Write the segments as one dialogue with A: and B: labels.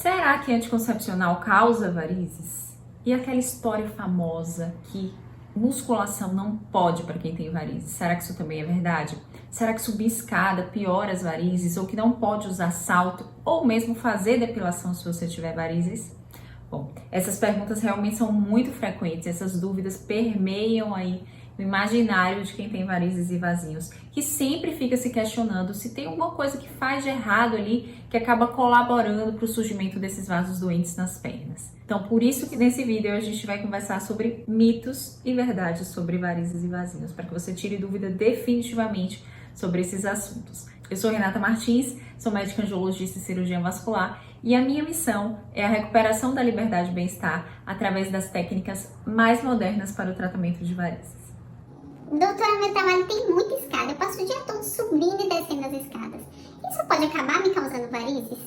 A: Será que anticoncepcional causa varizes? E aquela história famosa que musculação não pode para quem tem varizes? Será que isso também é verdade? Será que subir escada piora as varizes? Ou que não pode usar salto? Ou mesmo fazer depilação se você tiver varizes? Bom, essas perguntas realmente são muito frequentes, essas dúvidas permeiam aí no imaginário de quem tem varizes e vasinhos, que sempre fica se questionando se tem alguma coisa que faz de errado ali, que acaba colaborando para o surgimento desses vasos doentes nas pernas. Então, por isso que nesse vídeo a gente vai conversar sobre mitos e verdades sobre varizes e vasinhos, para que você tire dúvida definitivamente sobre esses assuntos. Eu sou Renata Martins, sou médica angiologista e cirurgiã vascular e a minha missão é a recuperação da liberdade e bem-estar através das técnicas mais modernas para o tratamento de varizes.
B: Doutora, meu trabalho tem muita escada, eu passo o dia todo subindo e descendo as escadas. Isso pode acabar me causando varizes?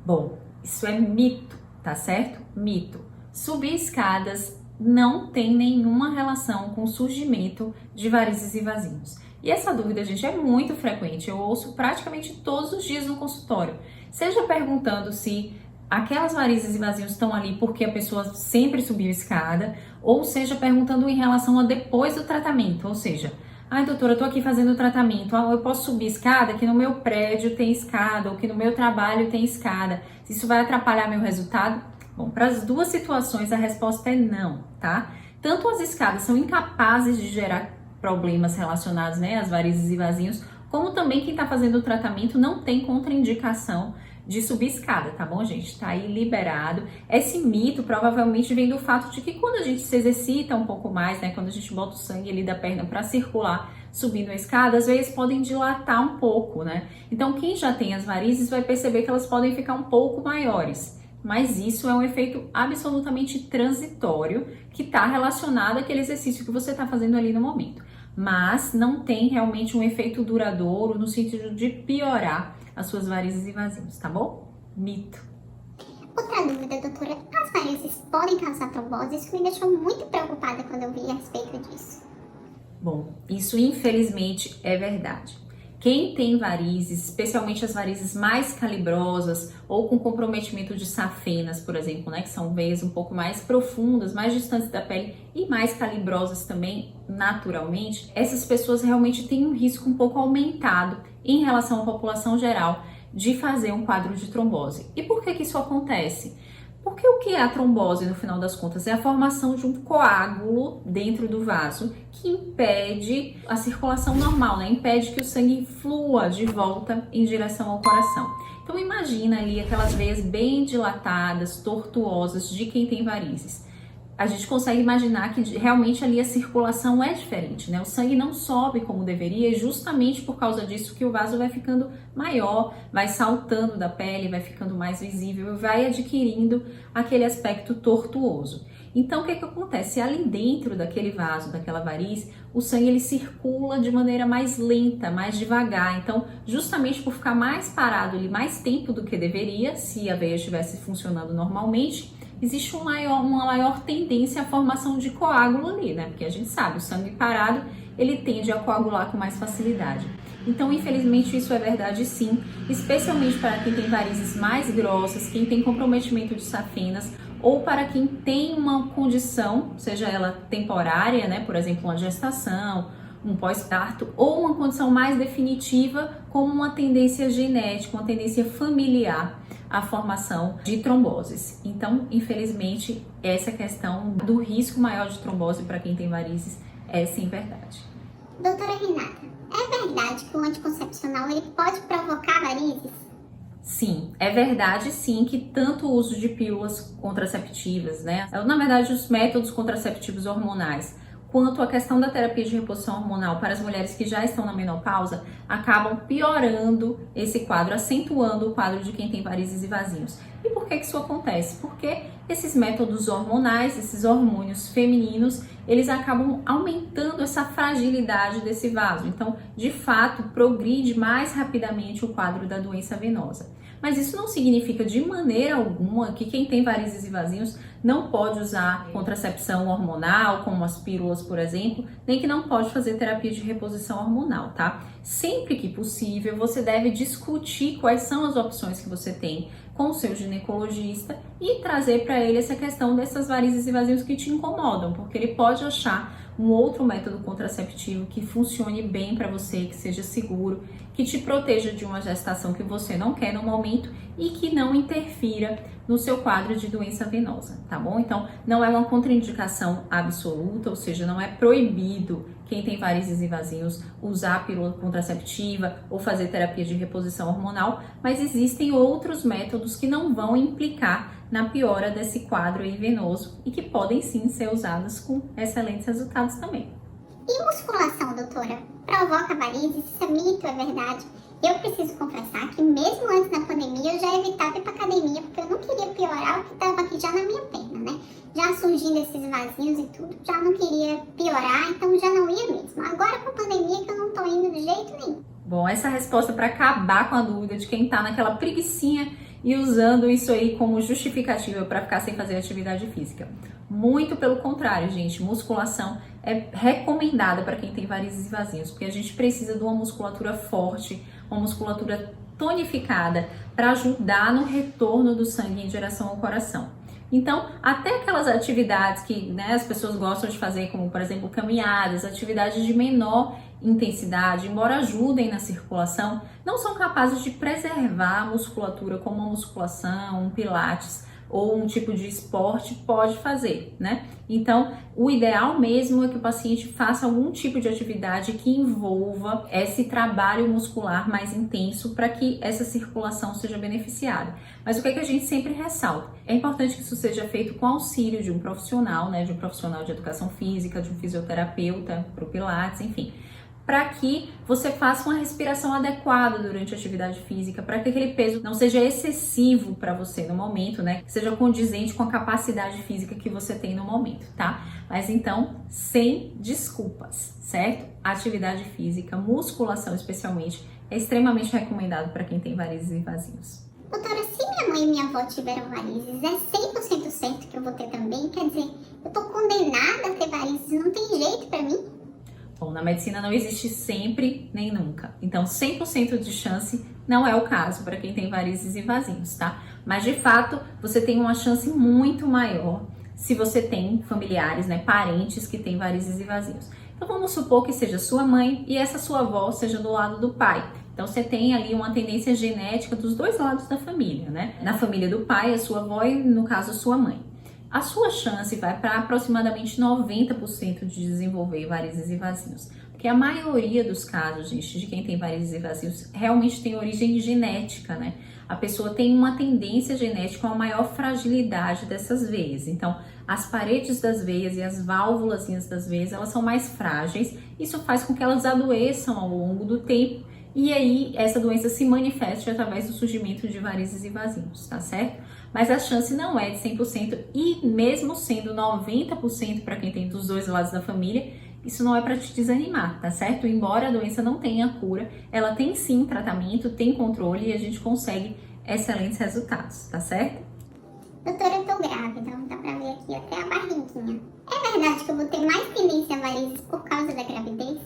A: Bom, isso é mito, tá certo? Mito. Subir escadas não tem nenhuma relação com o surgimento de varizes e vasinhos. E essa dúvida, gente, é muito frequente. Eu ouço praticamente todos os dias no consultório. Seja perguntando se aquelas varizes e vasinhos estão ali porque a pessoa sempre subiu escada, ou seja perguntando em relação a depois do tratamento, ou seja, ai doutora, eu tô aqui fazendo o tratamento, eu posso subir escada, que no meu prédio tem escada, ou que no meu trabalho tem escada, se isso vai atrapalhar meu resultado? Bom, para as duas situações a resposta é não, tá? Tanto as escadas são incapazes de gerar problemas relacionados, né, às varizes e vasinhos, como também quem tá fazendo o tratamento não tem contraindicação de subir escada, tá bom, gente? Tá aí liberado. Esse mito provavelmente vem do fato de que quando a gente se exercita um pouco mais, né, quando a gente bota o sangue ali da perna para circular subindo a escada, às vezes podem dilatar um pouco, né? Então, quem já tem as varizes vai perceber que elas podem ficar um pouco maiores. Mas isso é um efeito absolutamente transitório que está relacionado àquele exercício que você está fazendo ali no momento. Mas não tem realmente um efeito duradouro no sentido de piorar as suas varizes e vasinhos, tá bom? Mito.
B: Outra dúvida, doutora, as varizes podem causar trombose? Isso me deixou muito preocupada quando eu vi a respeito disso.
A: Bom, isso infelizmente é verdade. Quem tem varizes, especialmente as varizes mais calibrosas ou com comprometimento de safenas, por exemplo, né, que são veias um pouco mais profundas, mais distantes da pele e mais calibrosas também, naturalmente, essas pessoas realmente têm um risco um pouco aumentado em relação à população geral de fazer um quadro de trombose. E por que isso acontece? Porque o que é a trombose, no final das contas? É a formação de um coágulo dentro do vaso que impede a circulação normal, né? Impede que o sangue flua de volta em direção ao coração. Então imagina ali aquelas veias bem dilatadas, tortuosas de quem tem varizes. A gente consegue imaginar que realmente ali a circulação é diferente, né? O sangue não sobe como deveria e justamente por causa disso que o vaso vai ficando maior, vai saltando da pele, vai ficando mais visível e vai adquirindo aquele aspecto tortuoso. Então, o que acontece? Ali dentro daquele vaso, daquela variz, o sangue ele circula de maneira mais lenta, mais devagar. Então, justamente por ficar mais parado ali mais tempo do que deveria, se a veia estivesse funcionando normalmente, existe uma maior tendência à formação de coágulo ali, né? Porque a gente sabe, o sangue parado, ele tende a coagular com mais facilidade. Então, infelizmente, isso é verdade sim, especialmente para quem tem varizes mais grossas, quem tem comprometimento de safenas, ou para quem tem uma condição, seja ela temporária, né? Por exemplo, uma gestação, um pós-parto, ou uma condição mais definitiva, como uma tendência genética, uma tendência familiar à formação de tromboses. Então, infelizmente, essa questão do risco maior de trombose para quem tem varizes é sim verdade.
B: Doutora Renata, é verdade que o anticoncepcional ele pode provocar varizes?
A: Sim, é verdade sim que tanto o uso de pílulas contraceptivas, né? Na verdade, os métodos contraceptivos hormonais, quanto a questão da terapia de reposição hormonal para as mulheres que já estão na menopausa, acabam piorando esse quadro, acentuando o quadro de quem tem varizes e vasinhos. E por que isso acontece? Porque esses métodos hormonais, esses hormônios femininos, eles acabam aumentando essa fragilidade desse vaso. Então, de fato, progride mais rapidamente o quadro da doença venosa. Mas isso não significa de maneira alguma que quem tem varizes e vasinhos não pode usar contracepção hormonal, como as pílulas, por exemplo, nem que não pode fazer terapia de reposição hormonal, tá? Sempre que possível, você deve discutir quais são as opções que você tem, com o seu ginecologista e trazer para ele essa questão dessas varizes e vazios que te incomodam, porque ele pode achar um outro método contraceptivo que funcione bem para você, que seja seguro, que te proteja de uma gestação que você não quer no momento e que não interfira no seu quadro de doença venosa, tá bom? Então, não é uma contraindicação absoluta, ou seja, não é proibido quem tem varizes e vazios usar a pílula contraceptiva ou fazer terapia de reposição hormonal, mas existem outros métodos que não vão implicar na piora desse quadro aí venoso e que podem sim ser usados com excelentes resultados também.
B: E musculação, doutora? Provoca varizes? Isso é mito, é verdade? Eu preciso confessar que mesmo antes da pandemia eu já evitava ir pra academia porque eu não queria piorar o que estava aqui já na minha perna, né? Já surgindo esses vazios e tudo, já não queria piorar, então já não ia mesmo. Agora com a pandemia que eu não tô indo de jeito nenhum.
A: Bom, essa resposta para acabar com a dúvida de quem tá naquela preguicinha e usando isso aí como justificativa para ficar sem fazer atividade física. Muito pelo contrário, gente, musculação é recomendada para quem tem varizes e vazios, porque a gente precisa de uma musculatura forte, uma musculatura tonificada para ajudar no retorno do sangue em direção ao coração. Então, até aquelas atividades que, né, as pessoas gostam de fazer, como por exemplo caminhadas, atividades de menor intensidade, embora ajudem na circulação, não são capazes de preservar a musculatura como uma musculação, um pilates ou um tipo de esporte pode fazer, né? Então, o ideal mesmo é que o paciente faça algum tipo de atividade que envolva esse trabalho muscular mais intenso para que essa circulação seja beneficiada. Mas o que é que a gente sempre ressalta? É importante que isso seja feito com auxílio de um profissional, né? De um profissional de educação física, de um fisioterapeuta para o pilates, enfim, para que você faça uma respiração adequada durante a atividade física, para que aquele peso não seja excessivo para você no momento, né? Que seja condizente com a capacidade física que você tem no momento, tá? Mas então, sem desculpas, certo? Atividade física, musculação especialmente, é extremamente recomendado para quem tem varizes e vazios.
B: Doutora, se minha mãe e minha avó tiveram varizes, é 100% certo que eu vou ter também? Quer dizer, eu tô condenada a ter varizes, não tem jeito para mim?
A: Bom, na medicina não existe sempre nem nunca. Então, 100% de chance não é o caso para quem tem varizes e vazios, tá? Mas, de fato, você tem uma chance muito maior se você tem familiares, né, parentes que têm varizes e vazios. Então, vamos supor que seja sua mãe e essa sua avó seja do lado do pai. Então, você tem ali uma tendência genética dos dois lados da família, né? Na família do pai, a sua avó e, no caso, a sua mãe. A sua chance vai para aproximadamente 90% de desenvolver varizes e vazios. Porque a maioria dos casos, gente, de quem tem varizes e vazios, realmente tem origem genética, né? A pessoa tem uma tendência genética a uma maior fragilidade dessas veias. Então, as paredes das veias e as válvulas das veias, elas são mais frágeis. Isso faz com que elas adoeçam ao longo do tempo. E aí, essa doença se manifesta através do surgimento de varizes e vazios, tá certo? Mas a chance não é de 100% e mesmo sendo 90% para quem tem dos dois lados da família, isso não é para te desanimar, tá certo? Embora a doença não tenha cura, ela tem sim tratamento, tem controle e a gente consegue excelentes resultados, tá certo?
B: Doutora, eu tô grávida, dá pra ver aqui até a barriguinha. É verdade que eu vou ter mais tendência a varizes por causa da gravidez?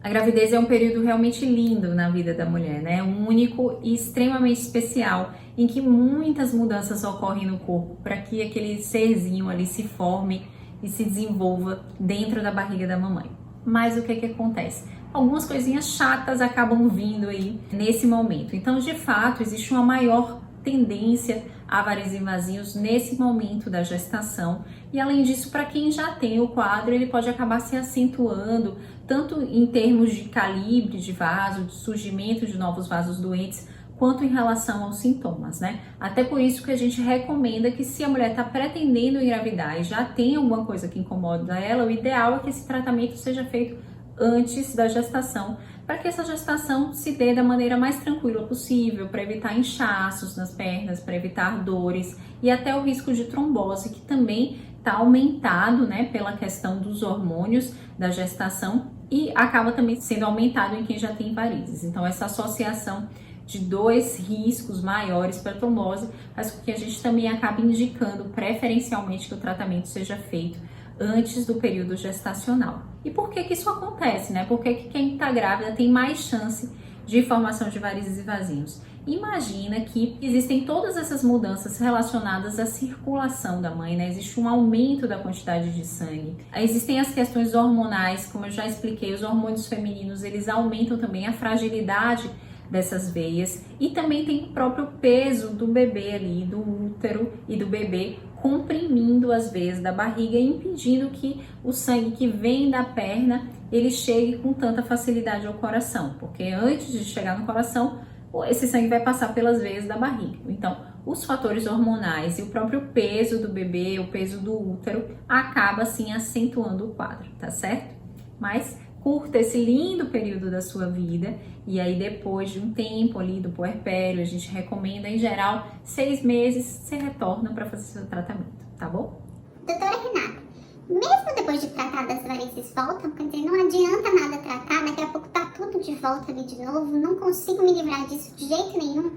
A: A gravidez é um período realmente lindo na vida da mulher, né? Único e extremamente especial, em que muitas mudanças ocorrem no corpo para que aquele serzinho ali se forme e se desenvolva dentro da barriga da mamãe. Mas o que que acontece? Algumas coisinhas chatas acabam vindo aí nesse momento. Então, de fato, existe uma maior tendência a varizes e vazios nesse momento da gestação. E além disso, para quem já tem o quadro, ele pode acabar se acentuando, tanto em termos de calibre de vaso, de surgimento de novos vasos doentes, quanto em relação aos sintomas, né? Até por isso que a gente recomenda que se a mulher está pretendendo engravidar e já tem alguma coisa que incomoda ela, o ideal é que esse tratamento seja feito antes da gestação, para que essa gestação se dê da maneira mais tranquila possível, para evitar inchaços nas pernas, para evitar dores e até o risco de trombose, que também está aumentado, né, pela questão dos hormônios da gestação e acaba também sendo aumentado em quem já tem varizes. Então, essa associação de dois riscos maiores para trombose faz com que a gente também acabe indicando preferencialmente que o tratamento seja feito antes do período gestacional. E por que que isso acontece, né? Por que que quem está grávida tem mais chance de formação de varizes e vazios? imagina que existem todas essas mudanças relacionadas à circulação da mãe, né? Existe um aumento da quantidade de sangue. Existem as questões hormonais, como eu já expliquei, os hormônios femininos, eles aumentam também a fragilidade dessas veias, e também tem o próprio peso do bebê ali, do útero e do bebê, comprimindo as veias da barriga e impedindo que o sangue que vem da perna ele chegue com tanta facilidade ao coração, porque antes de chegar no coração, esse sangue vai passar pelas veias da barriga. Então, os fatores hormonais e o próprio peso do bebê, o peso do útero, acaba assim acentuando o quadro, tá certo? Mas curta esse lindo período da sua vida e aí depois de um tempo ali do puerpério, a gente recomenda em geral 6 meses, você retorna para fazer seu tratamento, tá bom?
B: Doutora Renata, mesmo depois de tratar das varizes voltam, quer dizer, não adianta nada tratar, daqui a pouco tá tudo de volta ali de novo, não consigo me livrar disso de jeito nenhum.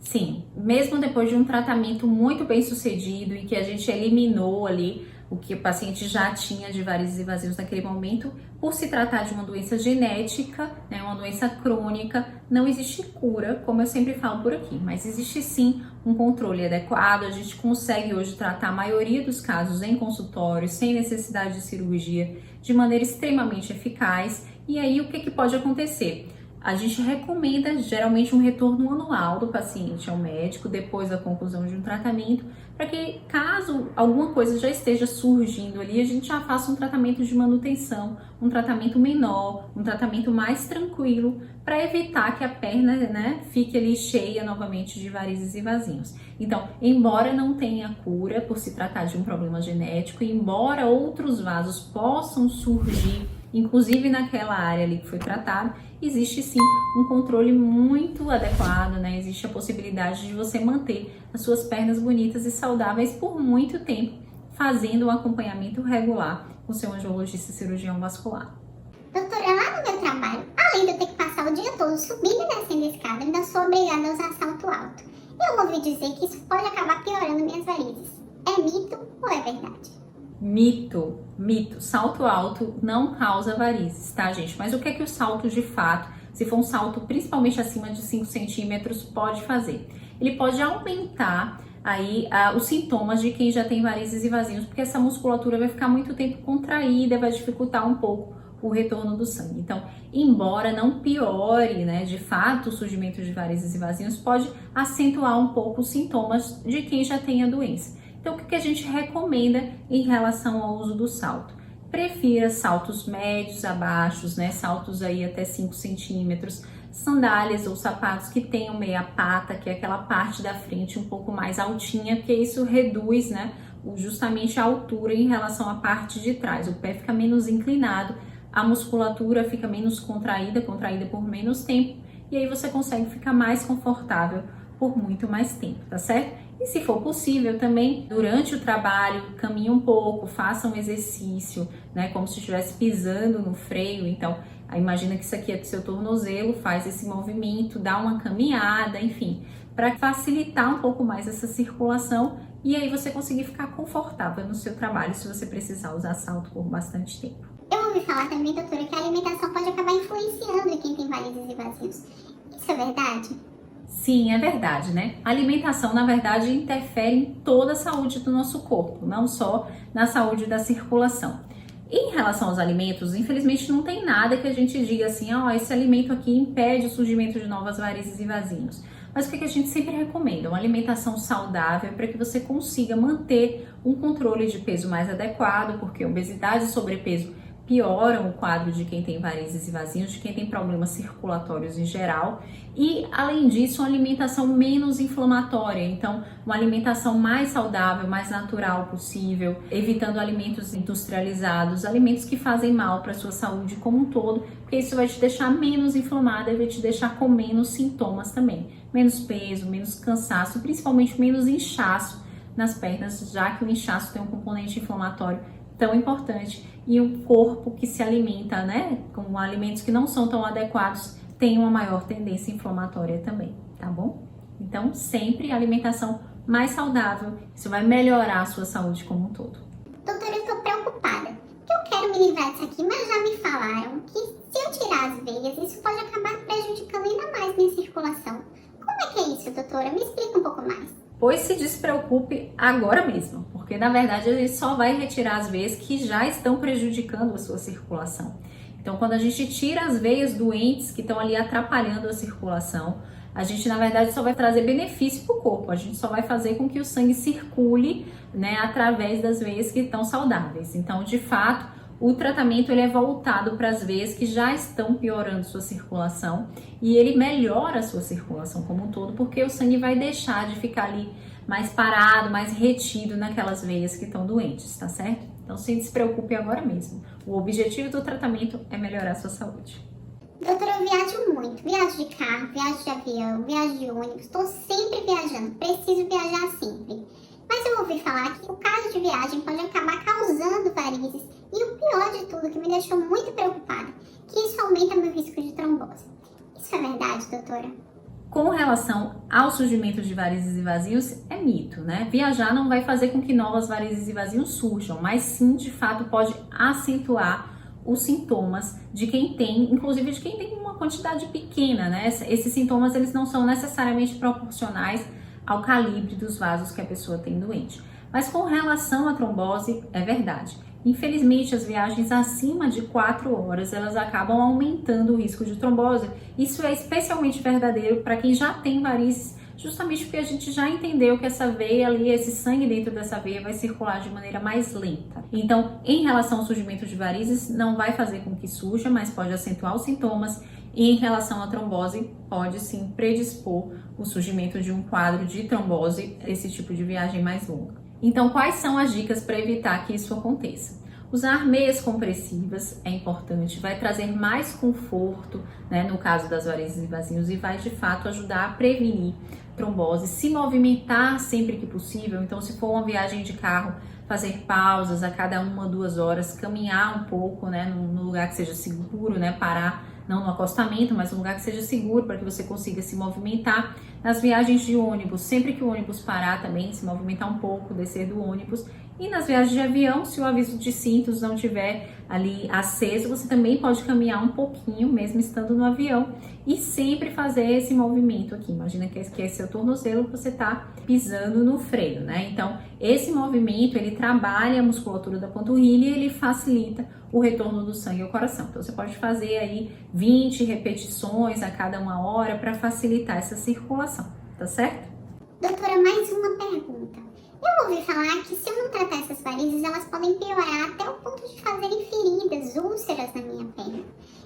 A: Sim, mesmo depois de um tratamento muito bem sucedido e que a gente eliminou ali o que o paciente já tinha de varizes e vazios naquele momento, por se tratar de uma doença genética, né, uma doença crônica, não existe cura, como eu sempre falo por aqui, mas existe sim um controle adequado, a gente consegue hoje tratar a maioria dos casos em consultório, sem necessidade de cirurgia, de maneira extremamente eficaz. E aí o que pode acontecer? A gente recomenda geralmente um retorno anual do paciente ao médico depois da conclusão de um tratamento, para que caso alguma coisa já esteja surgindo ali, a gente já faça um tratamento de manutenção, um tratamento menor, um tratamento mais tranquilo, para evitar que a perna, né, fique ali cheia novamente de varizes e vasinhos. Então, embora não tenha cura por se tratar de um problema genético, embora outros vasos possam surgir, inclusive naquela área ali que foi tratada, existe sim um controle muito adequado, né? Existe a possibilidade de você manter as suas pernas bonitas e saudáveis por muito tempo, fazendo um acompanhamento regular com seu angiologista cirurgião vascular.
B: Doutora, lá no meu trabalho, além de eu ter que passar o dia todo subindo e descendo a escada, ainda sou obrigada a usar salto alto. Eu ouvi dizer que isso pode acabar piorando minhas varizes. É mito ou é verdade?
A: Mito. Salto alto não causa varizes, tá, gente? Mas o que é que o salto de fato, se for um salto principalmente acima de 5 centímetros, pode fazer? Ele pode aumentar aí os sintomas de quem já tem varizes e vasinhos, porque essa musculatura vai ficar muito tempo contraída, vai dificultar um pouco o retorno do sangue. Então, embora não piore, né, de fato o surgimento de varizes e vasinhos, pode acentuar um pouco os sintomas de quem já tem a doença. Então, o que a gente recomenda em relação ao uso do salto? Prefira saltos médios a baixos, né? Saltos aí até 5 centímetros, sandálias ou sapatos que tenham meia pata, que é aquela parte da frente um pouco mais altinha, porque isso reduz, né, justamente a altura em relação à parte de trás. O pé fica menos inclinado, a musculatura fica menos contraída por menos tempo, e aí você consegue ficar mais confortável por muito mais tempo, tá certo? E se for possível também, durante o trabalho, caminhe um pouco, faça um exercício, né, como se estivesse pisando no freio. Então, imagina que isso aqui é do seu tornozelo, faz esse movimento, dá uma caminhada, enfim, para facilitar um pouco mais essa circulação e aí você conseguir ficar confortável no seu trabalho, se você precisar usar salto por bastante tempo.
B: Eu ouvi falar também, doutora, que a alimentação pode acabar influenciando quem tem varizes e vazios. Isso é verdade?
A: Sim, é verdade, né? A alimentação, na verdade, interfere em toda a saúde do nosso corpo, não só na saúde da circulação. Em relação aos alimentos, infelizmente não tem nada que a gente diga assim, ó, esse alimento aqui impede o surgimento de novas varizes e vasinhos. Mas o que a gente sempre recomenda? Uma alimentação saudável para que você consiga manter um controle de peso mais adequado, porque obesidade e sobrepeso pioram o quadro de quem tem varizes e vasinhos, de quem tem problemas circulatórios em geral. E, além disso, uma alimentação menos inflamatória. Então, uma alimentação mais saudável, mais natural possível, evitando alimentos industrializados, alimentos que fazem mal para a sua saúde como um todo, porque isso vai te deixar menos inflamada e vai te deixar com menos sintomas também. Menos peso, menos cansaço, principalmente menos inchaço nas pernas, já que o inchaço tem um componente inflamatório tão importante, e um corpo que se alimenta, né, com alimentos que não são tão adequados, tem uma maior tendência inflamatória também, tá bom? Então, sempre alimentação mais saudável, isso vai melhorar a sua saúde como um todo.
B: Doutora, eu tô preocupada, porque eu quero me livrar disso aqui, mas já me falaram que se eu tirar as veias, isso pode acabar prejudicando ainda mais minha circulação. Como Como é que é isso, doutora? Me explica um pouco mais.
A: Pois se despreocupe agora mesmo, porque na verdade a gente só vai retirar as veias que já estão prejudicando a sua circulação. Então, quando a gente tira as veias doentes que estão ali atrapalhando a circulação, a gente, na verdade, só vai trazer benefício para o corpo. A gente só vai fazer com que o sangue circule, né, através das veias que estão saudáveis. Então, de fato, o tratamento ele é voltado para as veias que já estão piorando sua circulação e ele melhora a sua circulação como um todo, porque o sangue vai deixar de ficar ali mais parado, mais retido naquelas veias que estão doentes, tá certo? Então, se despreocupe agora mesmo. O objetivo do tratamento é melhorar a sua saúde.
B: Doutora, eu viajo muito. Viajo de carro, viajo de avião, viajo de ônibus. Estou sempre viajando. Preciso viajar sempre. Mas eu ouvi falar que o caso de viagem pode acabar causando varizes. E o pior de tudo, que me deixou muito preocupada, que isso aumenta meu risco de trombose. Isso é verdade, doutora?
A: Com relação ao surgimento de varizes e vazios, é mito, né? Viajar não vai fazer com que novas varizes e vazios surjam, mas sim, de fato, pode acentuar os sintomas de quem tem, inclusive de quem tem uma quantidade pequena, né? Esses sintomas, eles não são necessariamente proporcionais ao calibre dos vasos que a pessoa tem doente. Mas com relação à trombose, é verdade. Infelizmente, as viagens acima de 4 horas, elas acabam aumentando o risco de trombose. Isso é especialmente verdadeiro para quem já tem varizes, justamente porque a gente já entendeu que essa veia ali, esse sangue dentro dessa veia vai circular de maneira mais lenta. Então, em relação ao surgimento de varizes, não vai fazer com que surja, mas pode acentuar os sintomas. E em relação à trombose, pode sim predispor o surgimento de um quadro de trombose, esse tipo de viagem mais longa. Então, quais são as dicas para evitar que isso aconteça? Usar meias compressivas é importante, vai trazer mais conforto, né, no caso das varizes e vazios, e vai de fato ajudar a prevenir trombose. Se movimentar sempre que possível, então se for uma viagem de carro, fazer pausas a cada 1 2 horas, caminhar um pouco, né, num lugar que seja seguro, né, parar, não no acostamento, mas um lugar que seja seguro para que você consiga se movimentar. Nas viagens de ônibus, sempre que o ônibus parar também, se movimentar um pouco, descer do ônibus. E nas viagens de avião, se o aviso de cintos não tiver ali aceso, você também pode caminhar um pouquinho, mesmo estando no avião, e sempre fazer esse movimento aqui. Imagina que é seu tornozelo que você está pisando no freio, né? Então, esse movimento, ele trabalha a musculatura da panturrilha e ele facilita o retorno do sangue ao coração. Então, você pode fazer aí 20 repetições a cada 1 hora para facilitar essa circulação, tá certo?
B: Doutora, mais uma pergunta. Eu ouvi falar que se eu não tratar essas varizes, elas podem piorar até o ponto de fazerem feridas, úlceras na minha perna.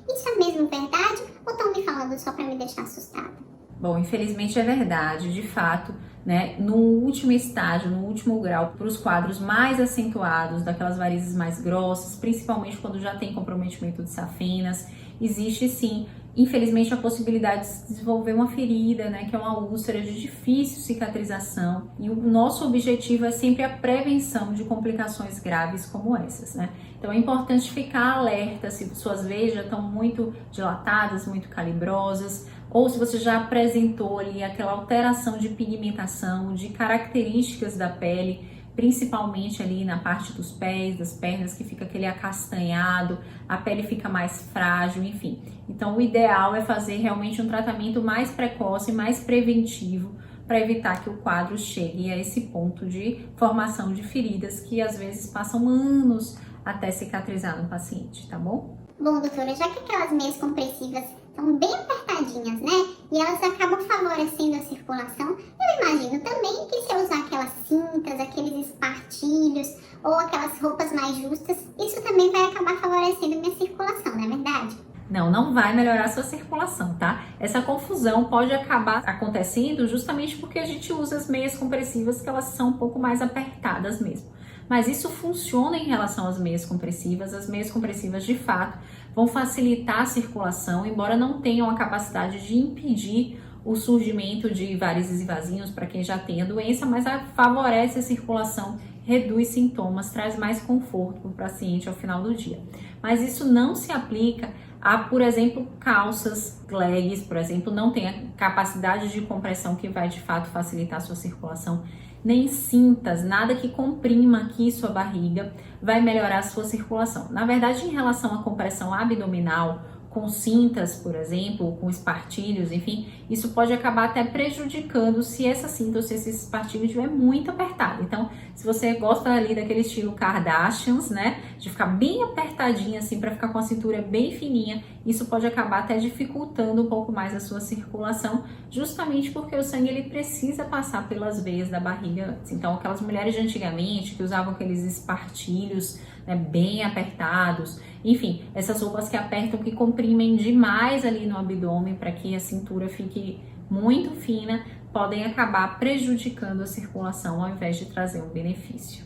B: Isso é mesmo verdade ou estão me falando só para me deixar assustada?
A: Bom, infelizmente é verdade, de fato, né? No último estágio, no último grau, para os quadros mais acentuados, daquelas varizes mais grossas, principalmente quando já tem comprometimento de safenas, existe sim, infelizmente, a possibilidade de se desenvolver uma ferida, né? Que é uma úlcera de difícil cicatrização. E o nosso objetivo é sempre a prevenção de complicações graves como essas, né? Então é importante ficar alerta se suas veias já estão muito dilatadas, muito calibrosas, ou se você já apresentou ali aquela alteração de pigmentação, de características da pele, principalmente ali na parte dos pés, das pernas, que fica aquele acastanhado, a pele fica mais frágil, enfim. Então o ideal é fazer realmente um tratamento mais precoce, mais preventivo, para evitar que o quadro chegue a esse ponto de formação de feridas que às vezes passam anos até cicatrizar no paciente, tá bom?
B: Bom, doutora, já que aquelas meias compressivas são bem apertadinhas, né? E elas acabam favorecendo a circulação, eu imagino também que se eu usar aquelas cintas, aqueles espartilhos ou aquelas roupas mais justas, isso também vai acabar favorecendo minha circulação, não é verdade?
A: Não vai melhorar a sua circulação, tá? Essa confusão pode acabar acontecendo justamente porque a gente usa as meias compressivas, que elas são um pouco mais apertadas mesmo. Mas isso funciona em relação às meias compressivas. As meias compressivas, de fato, vão facilitar a circulação, embora não tenham a capacidade de impedir o surgimento de varizes e vasinhos para quem já tem a doença, mas favorece a circulação, reduz sintomas, traz mais conforto para o paciente ao final do dia. Mas isso não se aplica a, por exemplo, calças, leggings, por exemplo, não tem a capacidade de compressão que vai de fato facilitar a sua circulação, nem cintas, nada que comprima aqui sua barriga vai melhorar a sua circulação. Na verdade, em relação à compressão abdominal, com cintas, por exemplo, com espartilhos, enfim, isso pode acabar até prejudicando se essa cinta ou se esse espartilho estiver muito apertado. Então, se você gosta ali daquele estilo Kardashians, né, de ficar bem apertadinha assim para ficar com a cintura bem fininha, isso pode acabar até dificultando um pouco mais a sua circulação, justamente porque o sangue ele precisa passar pelas veias da barriga antes. Então, aquelas mulheres de antigamente que usavam aqueles espartilhos, né, bem apertados, enfim, essas roupas que apertam, que comprimem demais ali no abdômen para que a cintura fique muito fina, podem acabar prejudicando a circulação ao invés de trazer um benefício.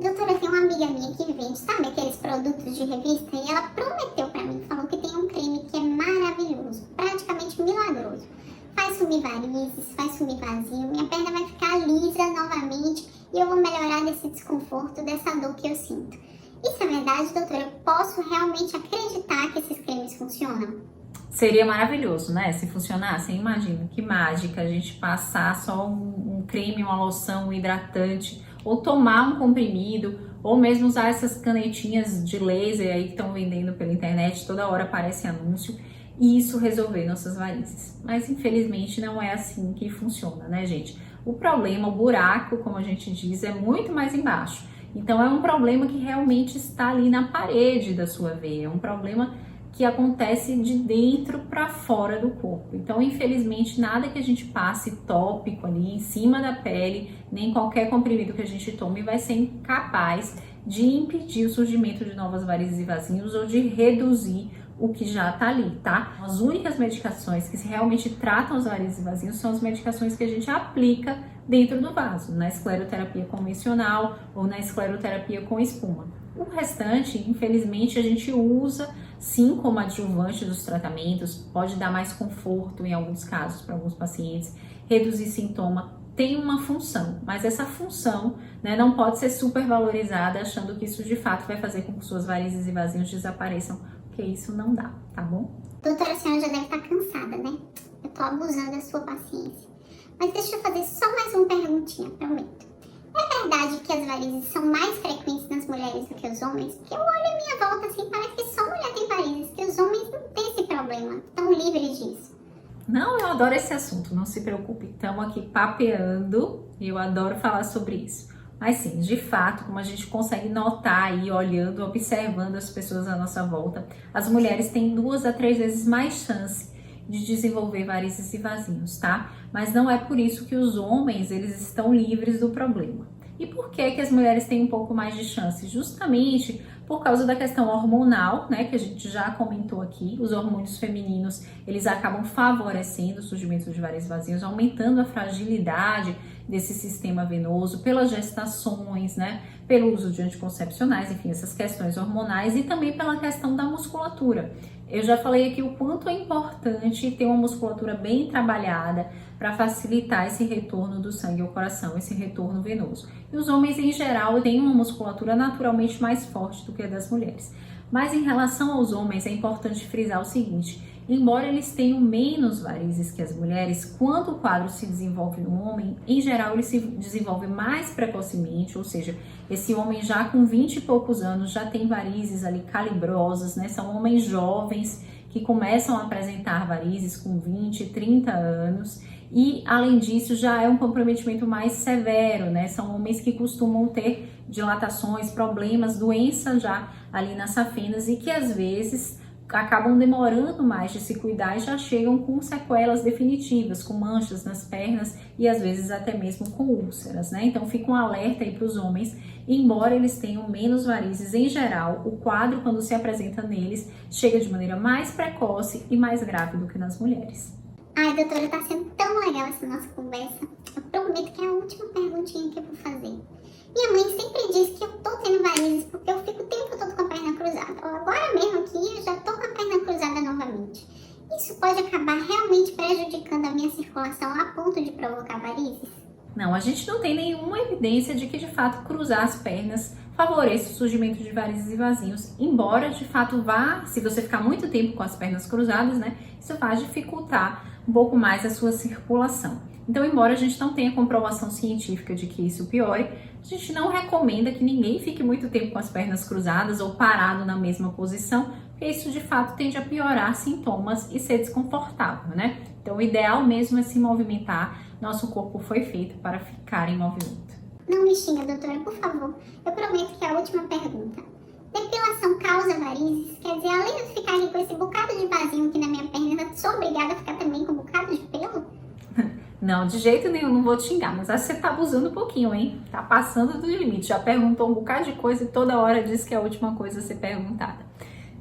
B: Doutora, tem uma amiga minha que vende, sabe, aqueles produtos de revista, e ela prometeu pra mim, falou que tem um creme que é maravilhoso, praticamente milagroso. Faz sumir varizes, faz sumir vazio, minha perna vai ficar lisa novamente e eu vou melhorar desse desconforto, dessa dor que eu sinto. Isso é verdade, doutora? Eu posso realmente acreditar que esses cremes funcionam?
A: Seria maravilhoso, né? Se funcionasse, imagina, que mágica a gente passar só um creme, uma loção, um hidratante, ou tomar um comprimido, ou mesmo usar essas canetinhas de laser aí que estão vendendo pela internet, toda hora aparece anúncio, e isso resolver nossas varizes. Mas infelizmente não é assim que funciona, né, gente? O problema, o buraco, como a gente diz, é muito mais embaixo. Então é um problema que realmente está ali na parede da sua veia, é um problema que acontece de dentro para fora do corpo. Então, infelizmente, nada que a gente passe tópico ali em cima da pele, nem qualquer comprimido que a gente tome vai ser capaz de impedir o surgimento de novas varizes e vasinhos ou de reduzir o que já tá ali, tá? As únicas medicações que realmente tratam as varizes e vasinhos são as medicações que a gente aplica dentro do vaso, na escleroterapia convencional ou na escleroterapia com espuma. O restante, infelizmente, a gente usa sim como adjuvante dos tratamentos, pode dar mais conforto em alguns casos para alguns pacientes, reduzir sintoma, tem uma função, mas essa função, né, não pode ser super valorizada achando que isso de fato vai fazer com que suas varizes e vasinhos desapareçam, porque isso não dá, tá bom?
B: Doutora, a senhora já deve estar cansada, né? Eu tô abusando da sua paciência. Mas deixa eu fazer só mais uma perguntinha, prometo. É verdade que as varizes são mais frequentes nas mulheres do que os homens? Porque eu olho a minha volta assim, parece que só mulher tem varizes, que os homens não têm esse problema, estão livres disso.
A: Não, eu adoro esse assunto, não se preocupe, estamos aqui papeando e eu adoro falar sobre isso. Mas sim, de fato, como a gente consegue notar aí, olhando, observando as pessoas à nossa volta, as mulheres têm 2 a 3 vezes mais chance de desenvolver varizes e vasinhos, tá? Mas não é por isso que os homens, eles estão livres do problema. E por que que as mulheres têm um pouco mais de chance? Justamente por causa da questão hormonal, né, que a gente já comentou aqui. Os hormônios femininos, eles acabam favorecendo o surgimento de varizes e vasinhos, aumentando a fragilidade desse sistema venoso pelas gestações, né, pelo uso de anticoncepcionais, enfim, essas questões hormonais e também pela questão da musculatura. Eu já falei aqui o quanto é importante ter uma musculatura bem trabalhada para facilitar esse retorno do sangue ao coração, esse retorno venoso. E os homens, em geral, têm uma musculatura naturalmente mais forte do que a das mulheres. Mas em relação aos homens, é importante frisar o seguinte: embora eles tenham menos varizes que as mulheres, quando o quadro se desenvolve no homem, em geral ele se desenvolve mais precocemente, ou seja, esse homem já com 20 e poucos anos já tem varizes ali calibrosas, né? São homens jovens que começam a apresentar varizes com 20, 30 anos. E, além disso, já é um comprometimento mais severo, né? São homens que costumam ter dilatações, problemas, doença já ali nas safenas e que, às vezes, acabam demorando mais de se cuidar e já chegam com sequelas definitivas, com manchas nas pernas e, às vezes, até mesmo com úlceras, né? Então, fica um alerta aí para os homens. Embora eles tenham menos varizes em geral, o quadro, quando se apresenta neles, chega de maneira mais precoce e mais grave do que nas mulheres.
B: Ai, doutora, tá sendo tão legal essa nossa conversa. Eu prometo que é a última perguntinha que eu vou fazer. Minha mãe sempre diz que eu tô tendo varizes porque eu fico o tempo todo com a perna cruzada. Agora mesmo aqui eu já tô com a perna cruzada novamente. Isso pode acabar realmente prejudicando a minha circulação a ponto de provocar varizes?
A: Não, a gente não tem nenhuma evidência de que de fato cruzar as pernas favorece o surgimento de varizes e vasinhos, embora de fato vá, se você ficar muito tempo com as pernas cruzadas, né, isso vai dificultar um pouco mais a sua circulação. Então, embora a gente não tenha comprovação científica de que isso piore, a gente não recomenda que ninguém fique muito tempo com as pernas cruzadas ou parado na mesma posição, porque isso de fato tende a piorar sintomas e ser desconfortável, né? Então o ideal mesmo é se movimentar, nosso corpo foi feito para ficar em movimento.
B: Não me xinga, doutora, por favor. Eu prometo que é a última pergunta. Depilação causa varizes? Quer dizer, além de ficar aqui com esse bocado de vasinho aqui na minha perna, eu sou obrigada a ficar também com um bocado de pelo?
A: Não, de jeito nenhum, não vou te xingar, mas acho que você tá abusando um pouquinho, hein? Tá passando do limite, já perguntou um bocado de coisa e toda hora diz que é a última coisa a ser perguntada.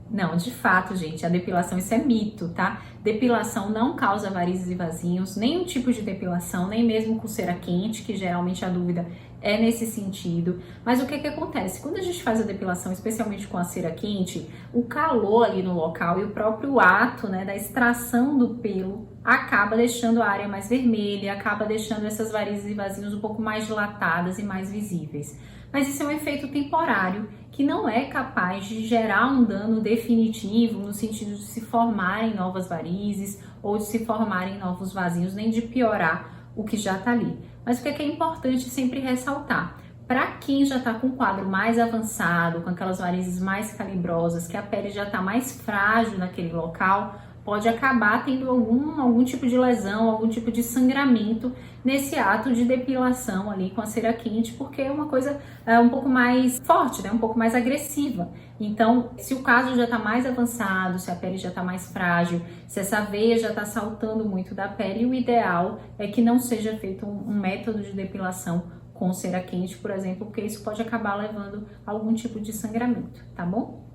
A: Não, de fato, gente, a depilação, isso é mito, tá? Depilação não causa varizes e vasinhos, nenhum tipo de depilação, nem mesmo com cera quente, que geralmente a dúvida é nesse sentido. Mas o que que acontece? Quando a gente faz a depilação, especialmente com a cera quente, o calor ali no local e o próprio ato, né, da extração do pelo acaba deixando a área mais vermelha, acaba deixando essas varizes e vasinhos um pouco mais dilatadas e mais visíveis. Mas isso é um efeito temporário que não é capaz de gerar um dano definitivo no sentido de se formarem novas varizes ou de se formarem novos vasinhos, nem de piorar o que já está ali. Mas o que é importante sempre ressaltar? Para quem já está com um quadro mais avançado, com aquelas varizes mais calibrosas, que a pele já está mais frágil naquele local, pode acabar tendo algum tipo de lesão, algum tipo de sangramento nesse ato de depilação ali com a cera quente, porque é uma coisa um pouco mais forte, né? Um pouco mais agressiva. Então, se o caso já está mais avançado, se a pele já está mais frágil, se essa veia já está saltando muito da pele, o ideal é que não seja feito um método de depilação com cera quente, por exemplo, porque isso pode acabar levando a algum tipo de sangramento, tá bom?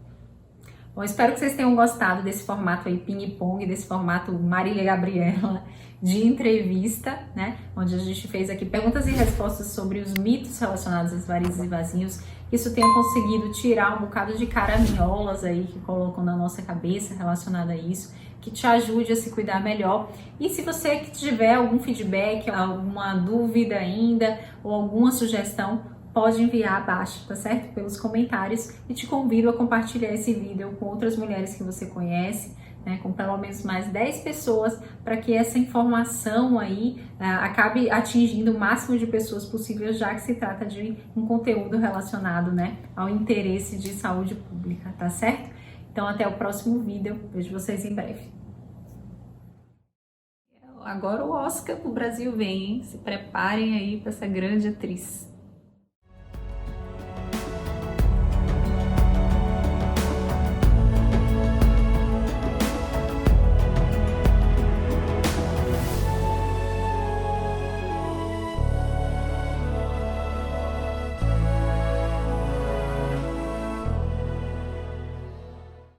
A: Bom, espero que vocês tenham gostado desse formato aí ping-pong, desse formato Marília Gabriela de entrevista, né? Onde a gente fez aqui perguntas e respostas sobre os mitos relacionados às varizes e vasinhos. Isso tenha conseguido tirar um bocado de caraminholas aí que colocam na nossa cabeça relacionada a isso, que te ajude a se cuidar melhor. E se você tiver algum feedback, alguma dúvida ainda ou alguma sugestão, pode enviar abaixo, tá certo? Pelos comentários, e te convido a compartilhar esse vídeo com outras mulheres que você conhece, né? Com pelo menos mais 10 pessoas, para que essa informação aí acabe atingindo o máximo de pessoas possível, já que se trata de um conteúdo relacionado, né, ao interesse de saúde pública, tá certo? Então até o próximo vídeo, vejo vocês em breve. Agora o Oscar pro Brasil vem, hein? Se preparem aí para essa grande atriz.